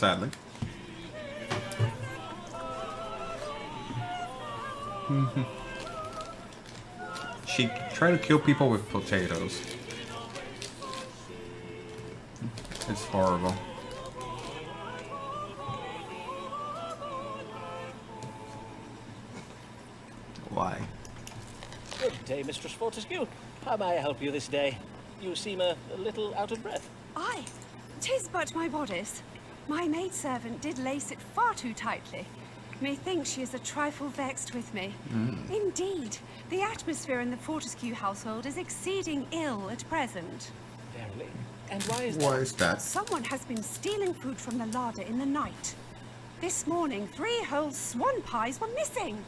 sadly. She tried to kill people with potatoes. It's horrible. Why? Good day, Mistress Fortescue. How may I help you this day? You seem a little out of breath. Aye, 'tis but my bodice. My maidservant did lace it far too tightly. Methinks she is a trifle vexed with me. Indeed, the atmosphere in the Fortescue household is exceeding ill at present. Verily. And why is that? Why is that? Someone has been stealing food from the larder in the night. This morning, 3 whole swan pies were missing.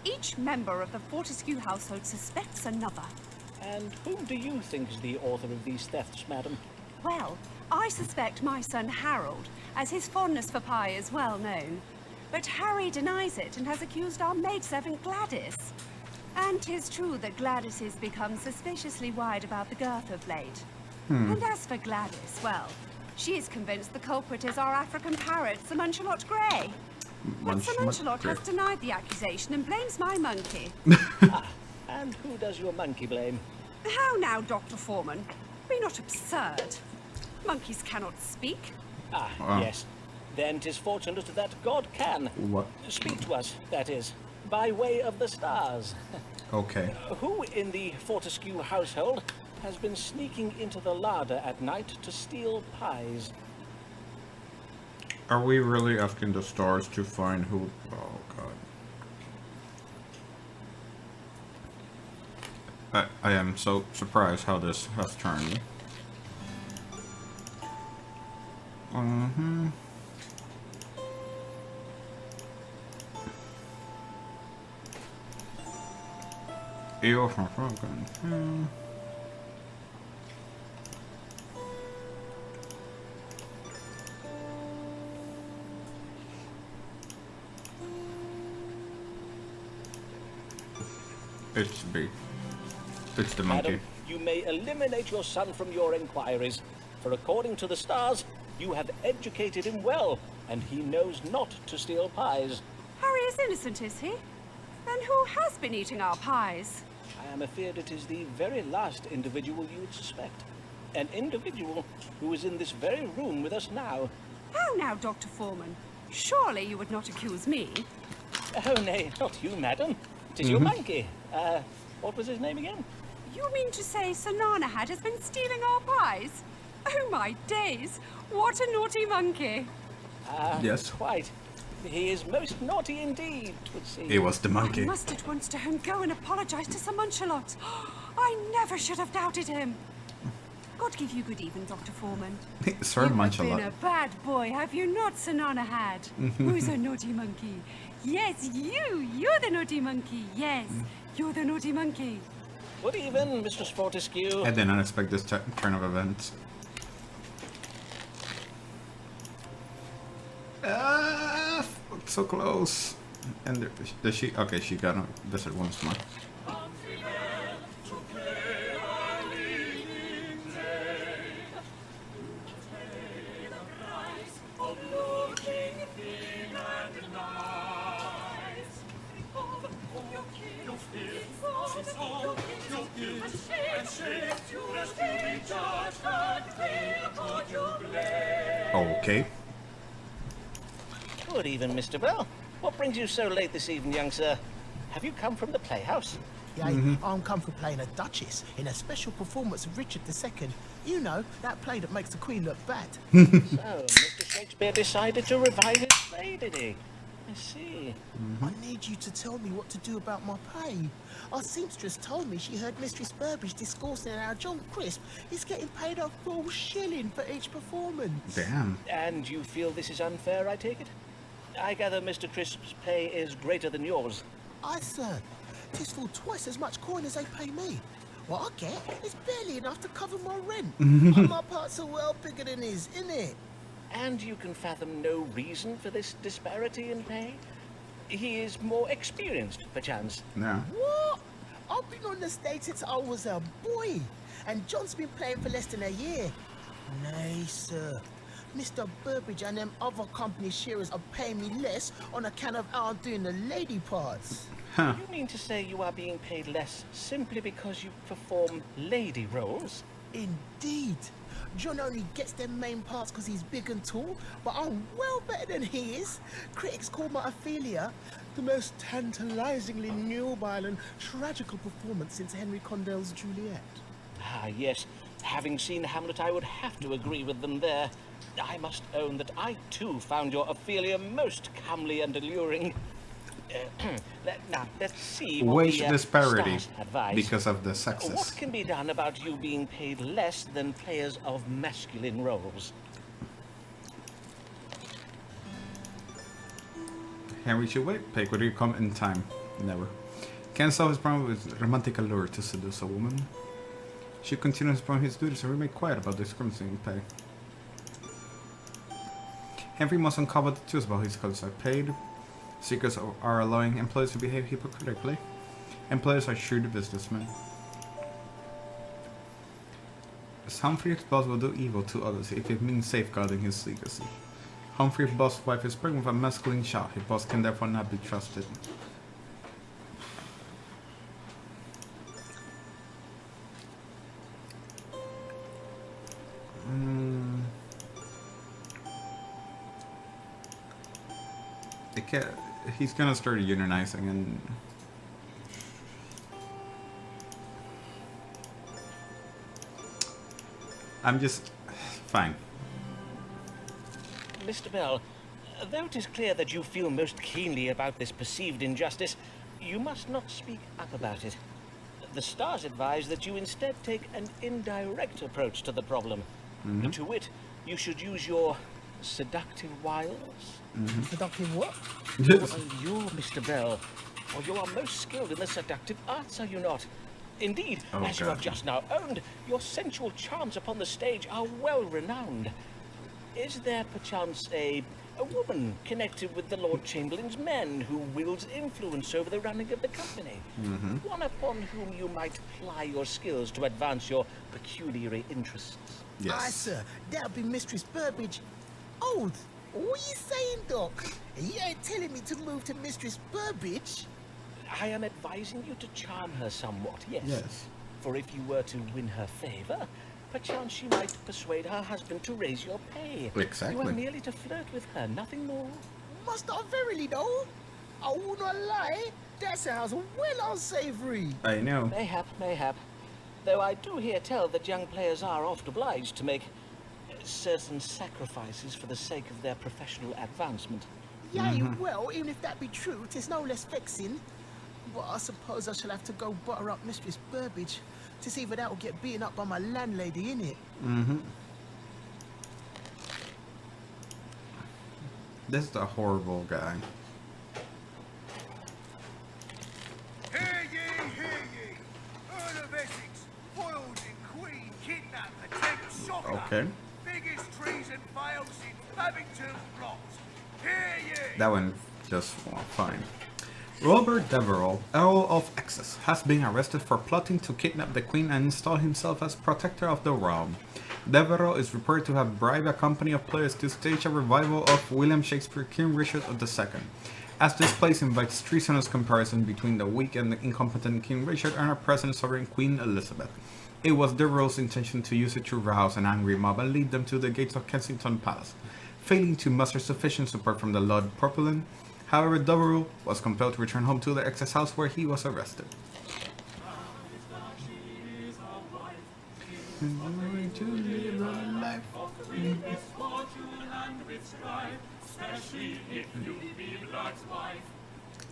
Each member of the Fortescue household suspects another. And whom do you think is the author of these thefts, madam? Well, I suspect my son Harold, as his fondness for pie is well known. But Harry denies it and has accused our maidservant Gladys. And 'tis true that Gladys has become suspiciously wide about the girth of late. And as for Gladys, well, she is convinced the culprit is our African parrot, Sir Munchalot Grey. But Sir Munchalot has denied the accusation and blames my monkey. And who does your monkey blame? How now, Dr. Foreman? Be not absurd. Monkeys cannot speak. Yes. Then 'tis fortunate that God can. What? Speak to us, that is, by way of the stars. Okay. Who in the Fortescue household has been sneaking into the larder at night to steal pies? Are we really asking the stars to find who? Oh god. I am so surprised how this has turned. Ew, It's B. It's the monkey. Madam, you may eliminate your son from your inquiries, for according to the stars, you have educated him well, and he knows not to steal pies. Harry is innocent, is he? Then who has been eating our pies? I am afeard it is the very last individual you would suspect. An individual who is in this very room with us now. How now, Dr. Foreman? Surely you would not accuse me? Oh, nay, not you, madam. It is your monkey. What was his name again? You mean to say Sir Nanahad has been stealing our pies? Oh my days, what a naughty monkey. Yes. Quite. He is most naughty indeed, 'twould seem. It was the monkey. I must at once to him go and apologize to Sir Munchalot. I never should have doubted him. God give you good even, Dr. Foreman. Sir You have Munchalot. been a bad boy, have you not, Sir Nanahad? Who's a naughty monkey? Yes, you're the naughty monkey. Yes, you're the naughty monkey. Good even, Mistress Fortescue. I did not expect this turn of events. So close. And does she? Okay, she got a desert once more. Okay. Good even, Mr. Bell. What brings you so late this evening, young sir? Have you come from the playhouse? Yeah, I'm come for playing a Duchess in a special performance of Richard II. You know, that play that makes the Queen look bad. So, Mr. Shakespeare decided to revive his play, did he? I see. I need you to tell me what to do about my pay. Our seamstress told me she heard Mistress Burbage discoursing how John Crisp is getting paid a full shilling for each performance. Damn. And you feel this is unfair, I take it? I gather Mr. Crisp's pay is greater than yours. Aye, sir. 'Tis full twice as much coin as they pay me. What I get is barely enough to cover my rent. And my parts are well bigger than his, innit? And you can fathom no reason for this disparity in pay? He is more experienced, perchance. Yeah. What? I've been on the stage since I was a boy, and John's been playing for less than a year. Nay, sir. Mr. Burbage and them other company sharers are paying me less on account of how I'm doing the lady parts. Huh. You mean to say you are being paid less simply because you perform lady roles? Indeed. John only gets them main parts because he's big and tall, but I'm well better than he is. Critics call my Ophelia the most tantalizingly nubile and tragical performance since Henry Condell's Juliet. Ah, yes. Having seen Hamlet, I would have to agree with them there. I must own that I, too, found your Ophelia most comely and alluring. Now, let's see what Wage the disparity stars advise. because of the sexes. What can be done about you being paid less than players of masculine roles? Henry should wait. Peg, would you come in time? Never. Can't solve his problem with romantic allure to seduce a woman. Should continue performing his duties and remain quiet about discriminating in pay. Henry must uncover the truth about his colors are paid. Secrets are allowing employees to behave hypocritically. Employers are shrewd businessmen. Humphrey's boss will do evil to others if it means safeguarding his legacy. Humphrey's boss' wife is pregnant with a masculine child. His boss can therefore not be trusted. He's gonna start unionizing and I'm just fine. Mr. Bell, though it is clear that you feel most keenly about this perceived injustice, you must not speak up about it. The stars advise that you instead take an indirect approach to the problem. To wit, you should use your seductive wiles. Seductive what? Well, you, Mr. Bell, or you are most skilled in the seductive arts, are you not? Indeed, Oh, as you God. have just now owned, your sensual charms upon the stage are well renowned. Is there perchance a woman connected with the Lord Chamberlain's men who wields influence over the running of the company? One upon whom you might ply your skills to advance your pecuniary interests? Aye, Yes. sir. That'll be Mistress Burbage. Old. What are you saying, Doc? You ain't telling me to move to Mistress Burbage? I am advising you to charm her somewhat, yes. Yes. For if you were to win her favor, perchance she might persuade her husband to raise your pay. Exactly. You are merely to flirt with her, nothing more. Must I verily though? I will not lie. That sounds well unsavory. I know. Mayhap, mayhap. Though I do hear tell that young players are oft obliged to make certain sacrifices for the sake of their professional advancement. Yea, well, even if that be true, 'tis no less vexing. But I suppose I shall have to go butter up Mistress Burbage to see if that will get beaten up by my landlady, innit? This is a horrible guy. Hear ye, hear ye! Earl of Essex, foiled in Queen, kidnapper, take shocker! Okay. Biggest treason failed since Babington plot! Hear ye! That went just fine. Robert Deverell, Earl of Essex, has been arrested for plotting to kidnap the Queen and install himself as protector of the realm. Deverell is reported to have bribed a company of players to stage a revival of William Shakespeare King Richard II, as this place invites treasonous comparison between the weak and incompetent King Richard and our present sovereign Queen Elizabeth. It was Deverell's intention to use it to rouse an angry mob and lead them to the gates of Kensington Palace. Failing to muster sufficient support from the Lord Populin, however, Deverell was compelled to return home to the Essex house where he was arrested.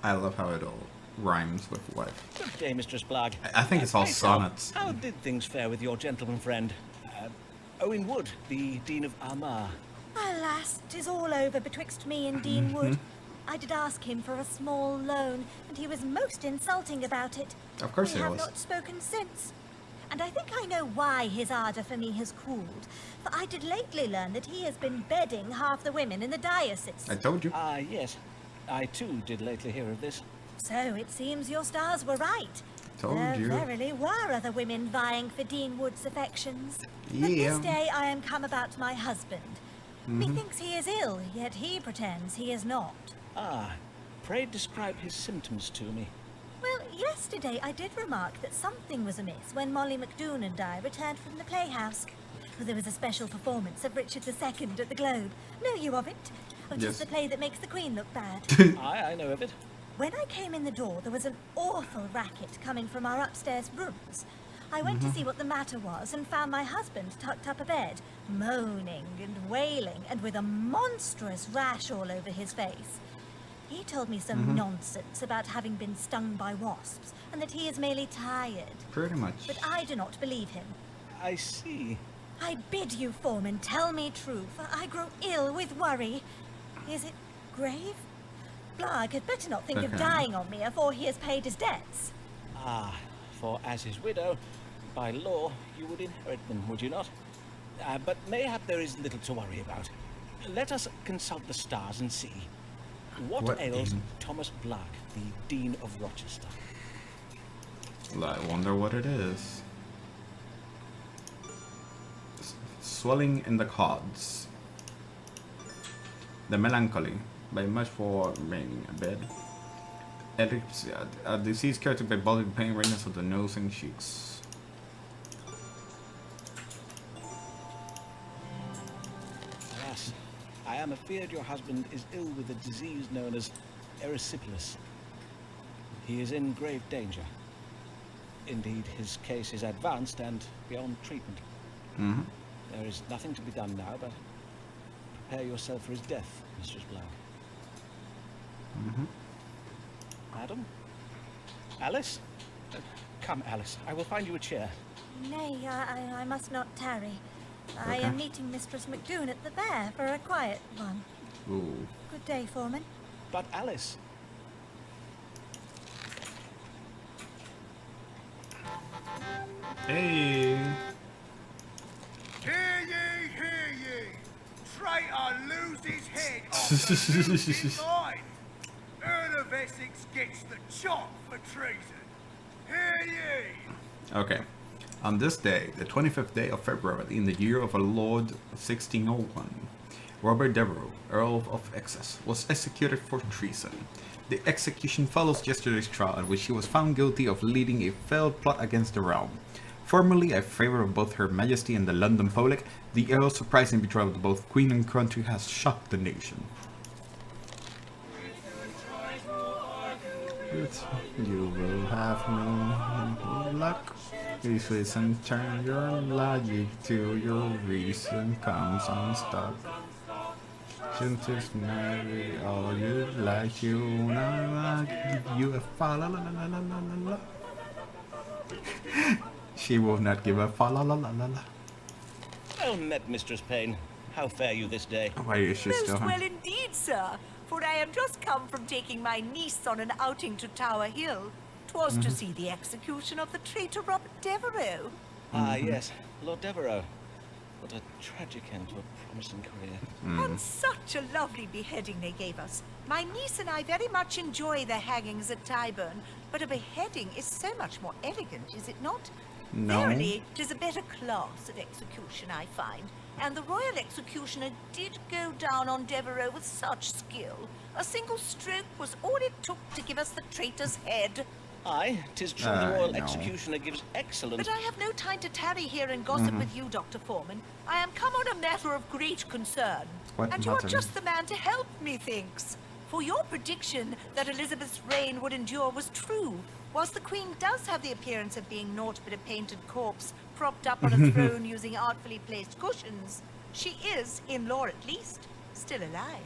I love how it all rhymes with wife. Good day, Mistress Blagg. I think it's all Pray tell, sonnets. How did things fare with your gentleman friend? Owen Wood, the Dean of Armagh. Alas, 'tis all over betwixt me and Dean Wood. I did ask him for a small loan, and he was most insulting about it. Of course we he have was. not spoken since. And I think I know why his ardour for me has cooled. For I did lately learn that he has been bedding half the women in the diocese. I told you. Ah, yes. I too did lately hear of this. So it seems your stars were right. Told There you. verily were other women vying for Dean Wood's affections. But Yeah. this day I am come about my husband, Methinks he is ill, yet he pretends he is not. Ah, pray describe his symptoms to me. Well, yesterday I did remark that something was amiss when Molly McDoon and I returned from the playhouse. There was a special performance of Richard II at the Globe. Know you of it? Which Yes. is the play that makes the Queen look bad. I know of it. When I came in the door, there was an awful racket coming from our upstairs rooms. I went to see what the matter was and found my husband tucked up a bed, moaning and wailing, and with a monstrous rash all over his face. He told me some nonsense about having been stung by wasps, and that he is merely tired. Pretty much. But I do not believe him. I see. I bid you, Foreman, tell me true, for I grow ill with worry. Is it grave? Blarg had better not think of Okay. dying on me afore he has paid his debts. Ah, for as his widow, by law, you would inherit them, would you not? But mayhap there is little to worry about. Let us consult the stars and see. What ails ails- Thomas Blarg, the Dean of Rochester? I wonder what it is. Swelling in the cods. The melancholy, by much for remaining a bed. Epilepsia, a disease characterized by bodily pain, redness of the nose and cheeks. Alas, I am afeard your husband is ill with a disease known as erysipelas. He is in grave danger. Indeed, his case is advanced and beyond treatment. There is nothing to be done now, but prepare yourself for his death, Mistress Blarg. Madam? Alice? Come, Alice. I will find you a chair. Nay, I must not tarry. I Okay. am meeting Mistress McDoon at the Bear for a quiet one. Ooh. Good day, Foreman. But Alice... Hey. Hear ye, hear ye! Traitor lose his head off the lose his mind! Earl of Essex gets the chop for treason! Hear ye! Okay. On this day, the 25th day of February, in the year of our Lord 1601, Robert Devereux, Earl of Essex, was executed for treason. The execution follows yesterday's trial, in which he was found guilty of leading a failed plot against the realm. Formerly a favourite of both Her Majesty and the London public, the Earl's surprising betrayal to both Queen and country has shocked the nation. You will have no luck. Please listen, turn your logic till your reason comes unstuck. Since it's marry all you like, you wanna give you a fa la la la la la la la. She will not give a fa la la la la la. Well met, Mistress Payne. How fare you this day? Why is she still? Most well indeed, sir, for I am just come from taking my niece on an outing to Tower Hill. 'Twas to see the execution of the traitor Robert Devereux. Ah, yes, Lord Devereux. What a tragic end to a promising career. And such a lovely beheading they gave us. My niece and I very much enjoy the hangings at Tyburn, but a beheading is so much more elegant, is it not? No. Verily, 'tis a better class of execution, I find. And the royal executioner did go down on Devereux with such skill. A single stroke was all it took to give us the traitor's head. Aye, 'tis true the royal no. executioner gives excellent... But I have no time to tarry here and gossip with you, Dr. Foreman. I am come on a matter of great concern. What and you are matter? just the man to help, methinks. For your prediction that Elizabeth's reign would endure was true. Whilst the Queen does have the appearance of being naught but a painted corpse, propped up on a throne using artfully placed cushions, she is, in law at least, still alive.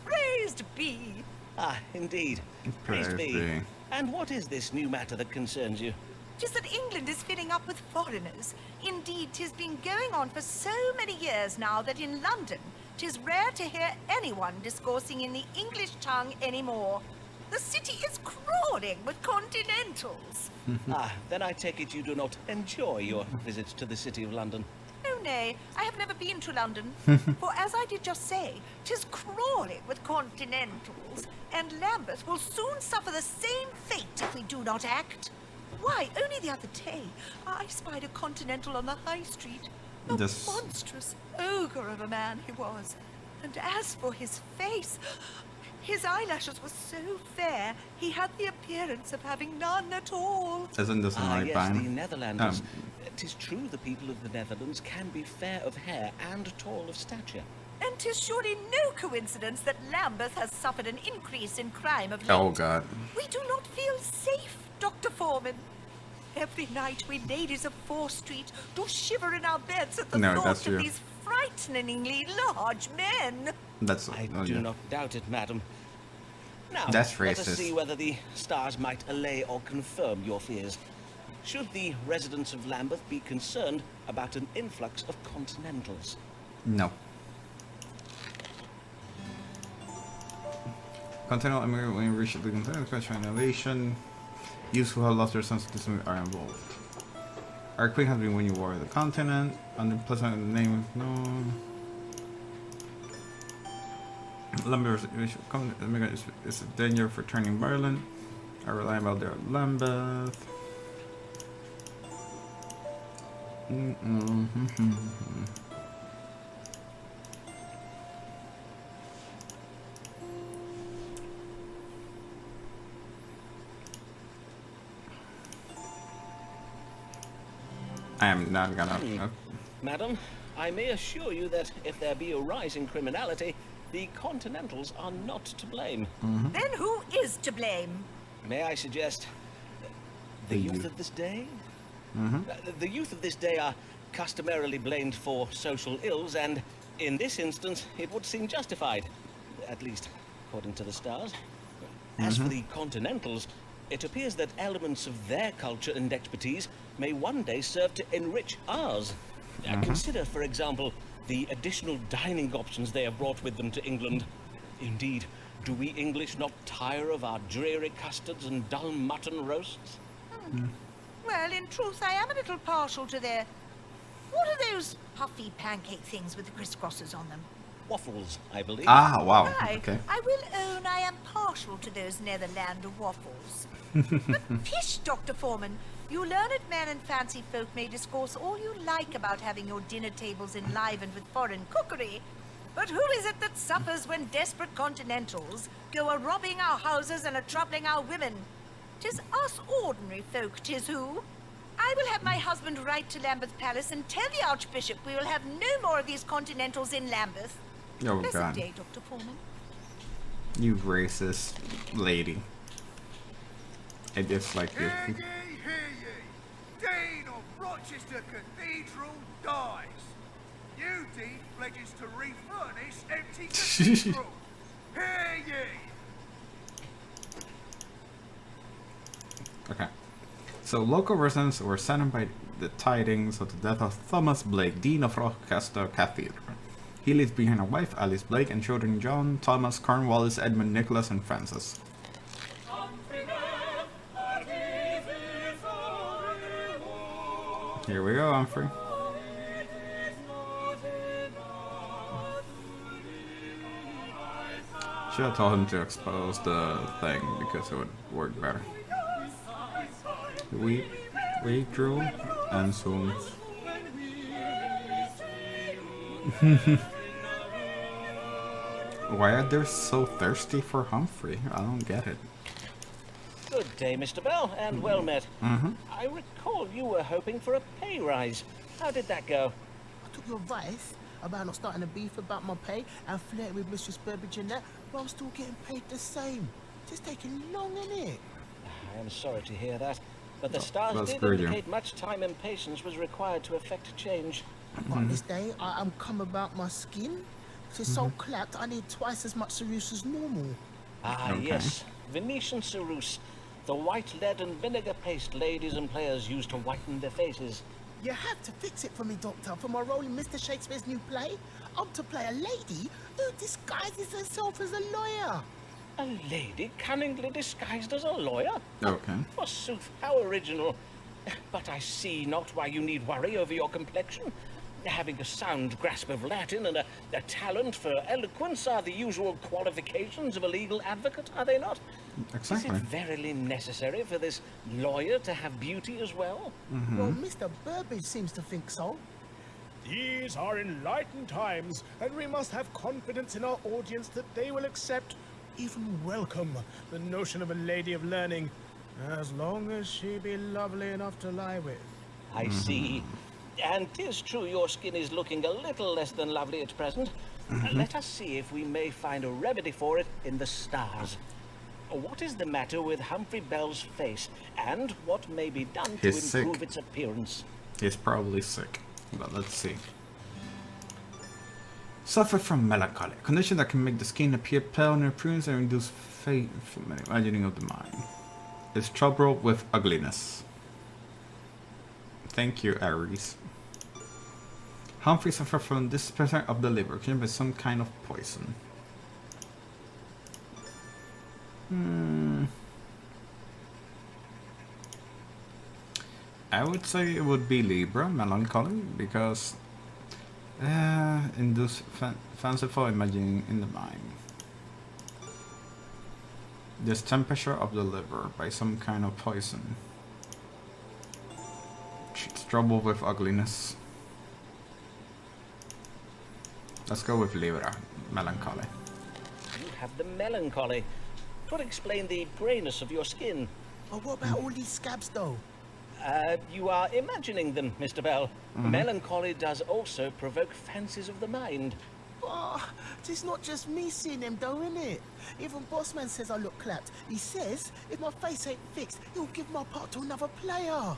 Praised be! Ah, indeed. Praise Praise be. be. And what is this new matter that concerns you? 'Tis that England is filling up with foreigners. Indeed, 'tis been going on for so many years now that in London, 'tis rare to hear anyone discoursing in the English tongue anymore. The city is crawling with continentals. Ah, then I take it you do not enjoy your visits to the City of London. Oh, nay, I have never been to London. For as I did just say, 'tis crawling with continentals, and Lambeth will soon suffer the same fate if we do not act. Why, only the other day, I spied a continental on the high street. A This- monstrous ogre of a man he was, And as for his face, his eyelashes were so fair, he had the appearance of having none at all. Isn't this Ah, annoying yes, bang? the Netherlanders. 'Tis true the people of the Netherlands can be fair of hair and tall of stature. And 'tis surely no coincidence that Lambeth has suffered an increase in crime of late. Oh god. We do not feel safe, Dr. Foreman. Every night we ladies of 4th Street do shiver in our beds at the No, thought that's of you. these frighteningly large men. That's I oh, do yeah. not doubt it, madam. Now, That's let us racist. see whether the stars might allay or confirm your fears. Should the residents of Lambeth be concerned about an influx of continentals? No. Continental immigrant when you reach the continent, question innovation. Youths who have lost their sense of discernment are involved. Our queen has been winning war of the continent. Unpleasant name known. Lambeth is a danger for turning violent. I rely about their Lambeth. I am not gonna. Madam, I may assure you that if there be a rise in criminality, the Continentals are not to blame. Then who is to blame? May I suggest the The youth youth. of this day? The youth of this day are customarily blamed for social ills, and in this instance, it would seem justified, at least according to the stars. As for the Continentals, it appears that elements of their culture and expertise may one day serve to enrich ours. Consider, for example, the additional dining options they have brought with them to England. Indeed, do we English not tire of our dreary custards and dull mutton roasts? Well, in truth, I am a little partial to their... What are those puffy pancake things with the crisscrosses on them? Waffles, I believe. Ah, wow. Aye, Okay. I will own I am partial to those Netherland waffles. But pish, Dr. Foreman. You learned men and fancy folk may discourse all you like about having your dinner tables enlivened with foreign cookery. But who is it that suffers when desperate continentals go a-robbing our houses and a-troubling our women? 'Tis us ordinary folk, 'tis who. I will have my husband write to Lambeth Palace and tell the Archbishop we will have no more of these continentals in Lambeth. Oh Pleasant god. day, Dr. Foreman. You racist lady. I dislike you. Hear ye, hear ye! Dean of Rochester Cathedral dies. New dean pledges to refurnish empty cathedral. Hear ye! Okay. So local residents were saddened by the tidings of the death of Thomas Blake, Dean of Rochester Cathedral. He leaves behind a wife, Alice Blake, and children John, Thomas, Cornwallis, Edmund, Nicholas, and Francis. Here we go, Humphrey. Should have told him to expose the thing because it would work better. We drew and zoom. Why are they so thirsty for Humphrey? I don't get it. Good day, Mr. Bell, and well met. I recall you were hoping for a pay rise. How did that go? I took your advice about not starting a beef about my pay and flirting with Mistress Burbage and that, but I'm still getting paid the same. Just taking long, innit? I am sorry to hear that, but the stars well, did screw you. indicate much time and patience was required to effect change. But this day, I am come about my skin. It's so clapped, I need twice as much cerise as normal. Ah, Okay. yes. Venetian ceruse. The white lead and vinegar paste ladies and players use to whiten their faces. You have to fix it for me, Doctor, for my role in Mr. Shakespeare's new play. I'm to play a lady who disguises herself as a lawyer. A lady cunningly disguised as a lawyer? Okay. Forsooth, how original. But I see not why you need worry over your complexion. Having a sound grasp of Latin and a talent for eloquence are the usual qualifications of a legal advocate, are they not? Is Exactly. it verily necessary for this lawyer to have beauty as well? Well, Mr. Burbage seems to think so. These are enlightened times, and we must have confidence in our audience that they will accept, even welcome, the notion of a lady of learning, as long as she be lovely enough to lie with. I see. And 'tis true your skin is looking a little less than lovely at present. Let us see if we may find a remedy for it in the stars. What is the matter with Humphrey Bell's face, and what may be done to He's improve sick. its appearance? He's probably sick, but let's see. Suffer from melancholy, a condition that can make the skin appear pale in appearance and reduce faith from imagining of the mind. Is trouble with ugliness. Thank you, Aries. Humphrey suffered from dispersation of the liver, caused by some kind of poison. I would say it would be Libra, melancholy, because induce fanciful imagining in the mind. This temperature of the liver by some kind of poison. It's trouble with ugliness. Let's go with Libra, melancholy. You have the melancholy. Would explain the greyness of your skin. But what about all these scabs, though? You are imagining them, Mr. Bell. Melancholy does also provoke fancies of the mind. Oh, it's not just me seeing them, though, innit? Even Bossman says I look clapped. He says if my face ain't fixed, he'll give my part to another player.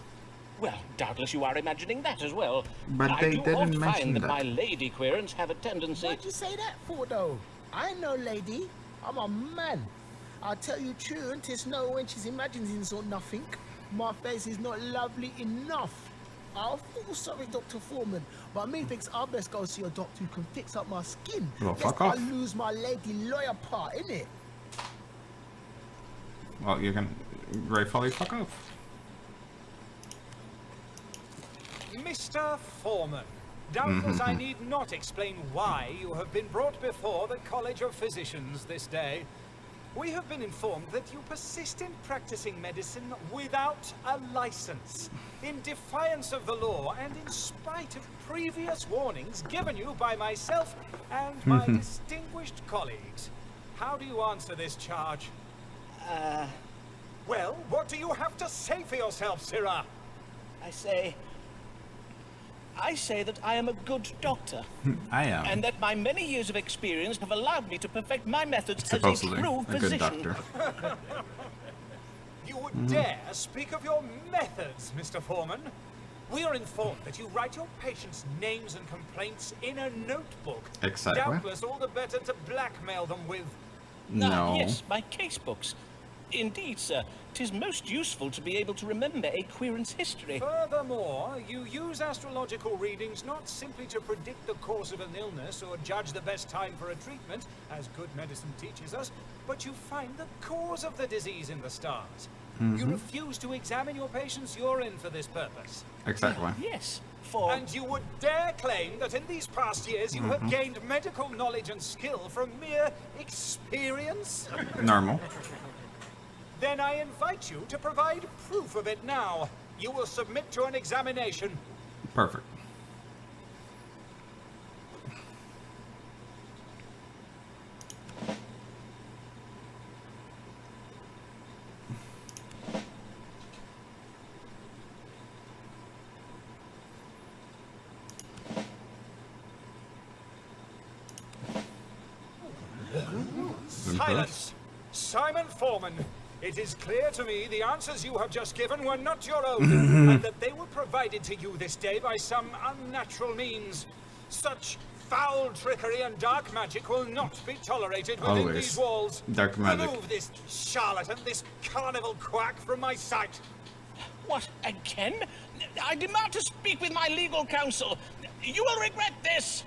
Well, doubtless you are imagining that as well. But I they do didn't oft mention find that that. my lady querents have a tendency. What'd you say that for, though? I ain't no lady. I'm a man. I tell you true, 'tis no when she's imagining or nothing. My face is not lovely enough. I feel sorry, Dr. Foreman, but me thinks I best go see a doctor who can fix up my skin. Well, Lest fuck off. I lose my lady lawyer part, innit? Well, you can gratefully fuck off. Mr. Foreman, doubtless I need not explain why you have been brought before the College of Physicians this day. We have been informed that you persist in practicing medicine without a license, in defiance of the law and in spite of previous warnings given you by myself and my distinguished colleagues. How do you answer this charge? Well, what do you have to say for yourself, Sirrah? I say that I am a good doctor, I am. and that my many years of experience have allowed me to perfect my methods as a Supposedly true a good physician. doctor. You would dare speak of your methods, Mr. Foreman? We are informed that you write your patients' names and complaints in a notebook. Exactly. Doubtless all the better to blackmail them with. No. Yes, my case books. Indeed, sir. 'Tis most useful to be able to remember a querent's history. Furthermore, you use astrological readings not simply to predict the course of an illness or judge the best time for a treatment, as good medicine teaches us, but you find the cause of the disease in the stars. You refuse to examine your patient's urine for this purpose. Exactly. Yes, for... And you would dare claim that in these past years you have gained medical knowledge and skill from mere experience? Normal. Then I invite you to provide proof of it now. You will submit to an examination. Perfect. Silence! Simon Foreman, it is clear to me the answers you have just given were not your own, and that they were provided to you this day by some unnatural means. Such foul trickery and dark magic will not be tolerated within Always. these walls. Dark magic. Remove this charlatan, this carnival quack from my sight. What, again? I demand to speak with my legal counsel. You will regret this.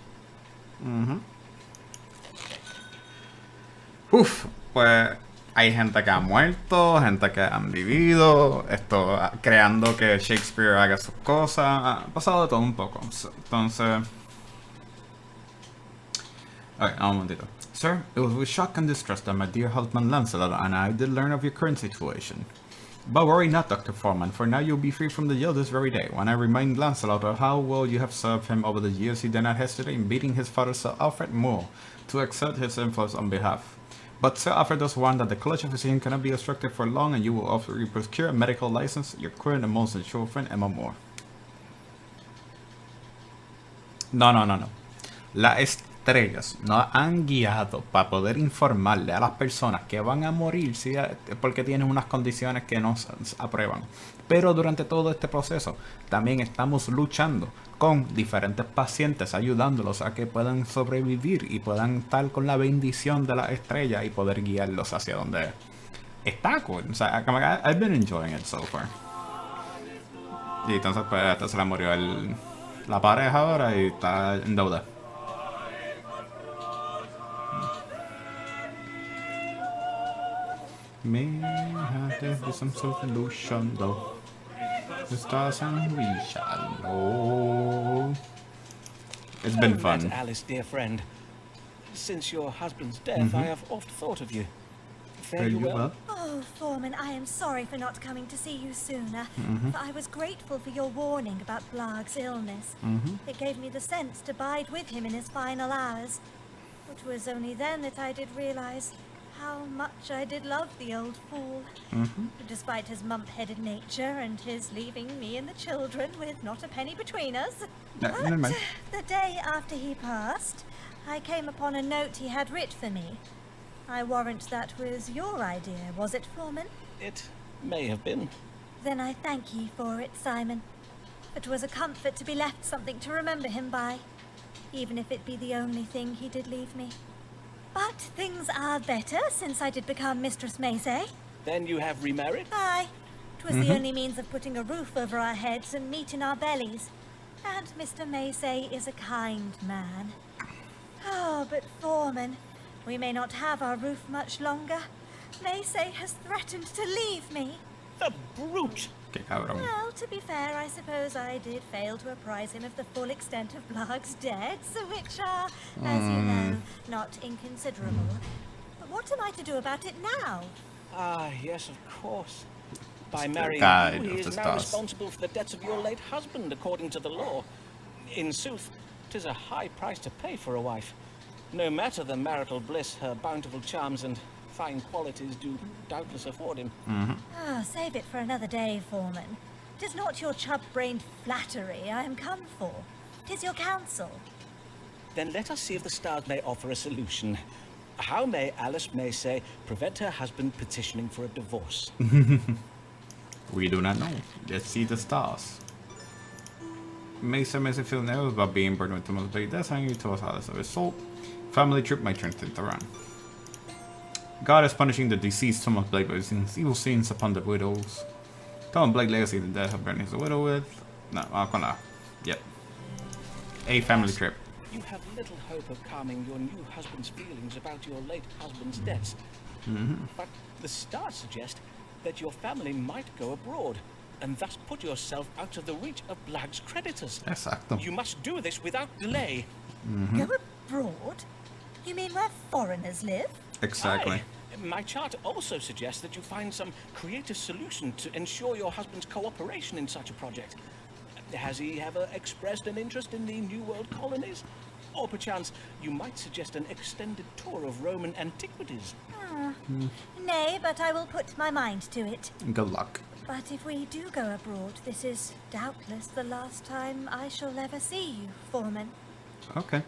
Uf, pues hay gente que ha muerto, gente que han vivido, creando que Shakespeare haga sus cosas, ha pasado de todo un poco. Entonces, okay, un momentito. Sir, it was with shock and distress that my dear husband Lancelot and I did learn of your current situation. But worry not, Dr. Foreman, for now you'll be free from the jail this very day. When I remind Lancelot of how well you have served him over the years, he did not hesitate in beating his father, Sir Alfred Moore, to exert his influence on behalf. But Sir Alfred does warn that the College of Physicians cannot be obstructed for long, and you will also procure a medical license, your current and most insured friend, Emma Moore. No. Las estrellas nos han guiado para poder informarle a las personas que van a morir porque tienen unas condiciones que no se aprueban. Pero durante todo este proceso también estamos luchando con diferentes pacientes, ayudándolos a que puedan sobrevivir y puedan estar con la bendición de la estrella y poder guiarlos hacia donde está cool. O sea, I've been enjoying it so far. Y entonces pues hasta se le murió la pareja ahora y está en deuda. May have to be some solution though. The stars and we shall know. It's been fun. Alice, dear friend. Since your husband's death, I have oft thought of you. Fare you well? Oh, Foreman, I am sorry for not coming to see you sooner. For I was grateful for your warning about Blarg's illness. It gave me the sense to bide with him in his final hours. It was only then that I did realize how much I did love the old fool. Despite his mump-headed nature and his leaving me and the children with not a penny between us. But the day after he passed, I came upon a note he had writ for me. I warrant that was your idea, was it, Foreman? It may have been. Then I thank ye for it, Simon. It was a comfort to be left something to remember him by, even if it be the only thing he did leave me. But things are better since I did become Mistress Maysay. Then you have remarried? Aye. 'Twas the only means of putting a roof over our heads and meat in our bellies. And Mr. Maysay is a kind man. Oh, but Foreman, we may not have our roof much longer. Maysay has threatened to leave me. The brute! Well, to be fair, I suppose I did fail to apprise him of the full extent of Blarg's debts, which are, as you know, not inconsiderable. But what am I to do about it now? Ah, yes, of course. By marrying you, he is now responsible for the debts of your late husband, according to the law. In sooth, 'tis a high price to pay for a wife. No matter the marital bliss, her bountiful charms and fine qualities do doubtless afford him. Save it for another day, Foreman. 'Tis not your chub-brained flattery I am come for. 'Tis your counsel. Then let us see if the stars may offer a solution. How may Alice Maysay prevent her husband petitioning for a divorce? We do not know. Let's see the stars. Maysay makes it feel nervous about being burdened with too much big death, and you told us how as a result. Family trip might turn things around. God is punishing the deceased Thomas Blake by using evil scenes upon the widows. Thomas Blake legacy the death of Bernie is a widow with. No, yep. A family trip. You have little hope of calming your new husband's feelings about your late husband's debts. But the stars suggest that your family might go abroad, and thus put yourself out of the reach of Blarg's creditors. Exacto. You must do this without delay. Go abroad? You mean where foreigners live? Exactly. Aye. My chart also suggests that you find some creative solution to ensure your husband's cooperation in such a project. Has he ever expressed an interest in the New World colonies? Or perchance you might suggest an extended tour of Roman antiquities? Nay, but I will put my mind to it. Good luck. But if we do go abroad, this is doubtless the last time I shall ever see you, Foreman. Okay.